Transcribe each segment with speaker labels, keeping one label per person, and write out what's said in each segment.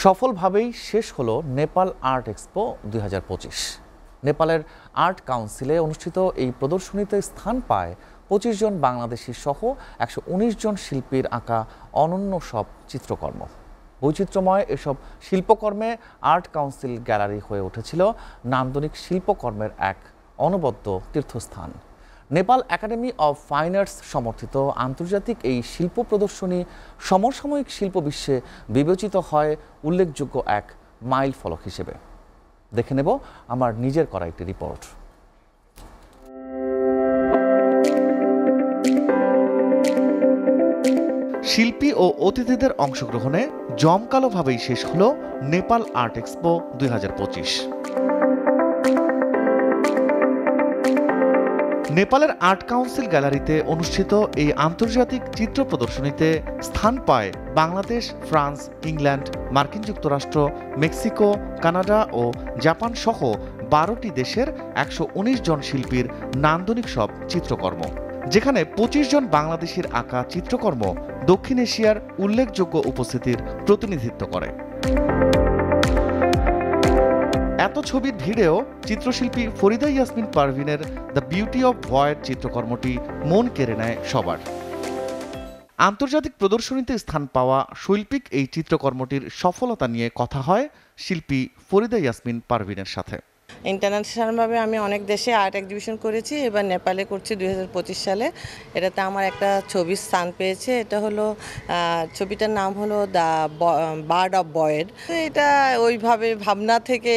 Speaker 1: সফলভাবেই শেষ হলো Nepal art expo ২০২৫। নেপালের আর্ট কাউন্সিলে অনুষ্ঠিত এই প্রদর্শনীতে স্থান পায় ২৫ জন বাংলাদেশি সহ ১১৯ জন শিল্পীর আঁকা অনন্য সব চিত্রকর্ম। বৈচিত্র্যময় এসব শিল্পকর্মে আর্ট কাউন্সিল গ্যালারি হয়ে উঠেছিল নান্দনিক শিল্পকর্মের এক অনবদ্য তীর্থস্থান। Nepal academy of fine arts সমর্থিত আন্তর্জাতিক এই শিল্প প্রদর্শনী সমসাময়িক শিল্প বিশ্বে বিবেচিত হয় উল্লেখযোগ্য এক মাইল ফলক হিসেবে। দেখে নেব আমার নিজের করা একটি রিপোর্ট। শিল্পী ও অতিথিদের অংশগ্রহণে জমকালোভাবেই শেষ হলো নেপাল আর্ট এক্সপো ২০২৫। নেপালের আর্ট কাউন্সিল গ্যালারিতে অনুষ্ঠিত এই আন্তর্জাতিক চিত্র প্রদর্শনীতে স্থান পায় বাংলাদেশ, ফ্রান্স, ইংল্যান্ড, মার্কিন যুক্তরাষ্ট্র, মেক্সিকো, কানাডা ও জাপান সহ ১২টি দেশের ১১৯ জন শিল্পীর নান্দনিক সব চিত্রকর্ম, যেখানে ২৫ জন বাংলাদেশির আঁকা চিত্রকর্ম দক্ষিণ এশিয়ার উল্লেখযোগ্য উপস্থিতির প্রতিনিধিত্ব করে। এত ছবির ভিড়েও চিত্রশিল্পী ফরিদা ইয়াসমিন পারভিনের দ্য বিউটি অব ভয়েড চিত্রকর্মটি মন কেড়ে নেয় সবার। আন্তর্জাতিক প্রদর্শনীতে স্থান পাওয়া শৈল্পিক এই চিত্রকর্মটির সফলতা নিয়ে কথা হয় শিল্পী ফরিদা ইয়াসমিন পারভিনের সাথে।
Speaker 2: ইন্টারন্যাশনালভাবে আমি অনেক দেশে আর্ট এক্সিবিশন করেছি, এবার নেপালে করছি ২০২৫ সালে। এটাতে আমার একটা ছবি স্থান পেয়েছে। এটা হলো ছবিটার নাম হলো দ্য বার্ড অফ বয়েড। এটা ওইভাবে ভাবনা থেকে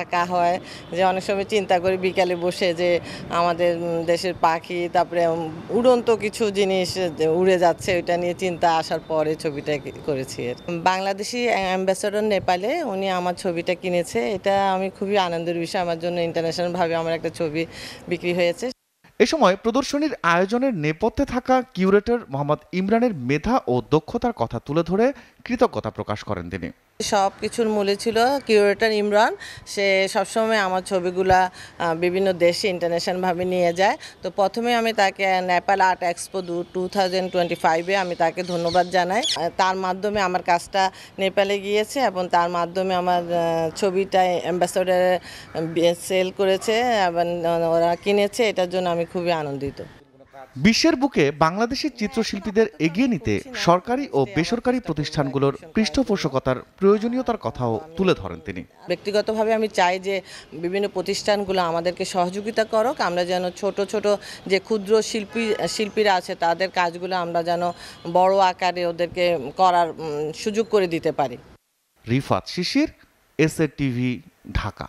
Speaker 2: আঁকা হয় যে অনেক সময় চিন্তা করি বিকালে বসে যে আমাদের দেশের পাখি, তারপরে উড়ন্ত কিছু জিনিস উড়ে যাচ্ছে, ওইটা নিয়ে চিন্তা আসার পরে ছবিটা করেছি। বাংলাদেশি অ্যাম্বাসেডর নেপালে উনি আমার ছবিটা কিনেছে। এটা আমি খুবই আনন্দের বিষয়, আমার জন্য ইন্টারন্যাশনাল ভাবে আমার একটা ছবি বিক্রি হয়েছে।
Speaker 1: এ সময় প্রদর্শনীর আয়োজনের নেপথ্যে থাকা কিউরেটর মোহাম্মদ ইমরানের মেধা ও দক্ষতার কথা তুলে ধরে কৃতজ্ঞতা প্রকাশ করেন তিনি।
Speaker 2: সব কিছুর মূলে ছিল কিউরেটর ইমরান। সে সবসময় আমার ছবিগুলা বিভিন্ন দেশে ইন্টারন্যাশনাল ভাবে নিয়ে যায়। তো প্রথমে আমি তাকে নেপাল আর্ট এক্সপো 2025-এ আমি তাকে ধন্যবাদ জানাই। তার মাধ্যমে আমার কাজটা নেপালে গিয়েছে এবং তার মাধ্যমে আমার ছবিটা অ্যাম্বাসেডরে সেল করেছে এবং ওরা কিনেছে। এটার জন্য আমি খুবই আনন্দিত।
Speaker 1: বিশ্বের বুকে বাংলাদেশি চিত্রশিল্পীদের এগিয়ে নিতে সরকারি ও বেসরকারি প্রতিষ্ঠানগুলোর পৃষ্ঠপোষকতার প্রয়োজনীয়তার কথাও তুলে ধরেন তিনি।
Speaker 2: ব্যক্তিগতভাবে আমি চাই যে বিভিন্ন প্রতিষ্ঠানগুলো আমাদেরকে সহযোগিতা করুক, আমরা যেন ছোট ছোট যে ক্ষুদ্র শিল্পীরা আছে তাদের কাজগুলো আমরা যেন বড় আকারে ওদেরকে করার সুযোগ করে দিতে পারি।
Speaker 1: রিফাত শিশির, এসএ টিভি, ঢাকা।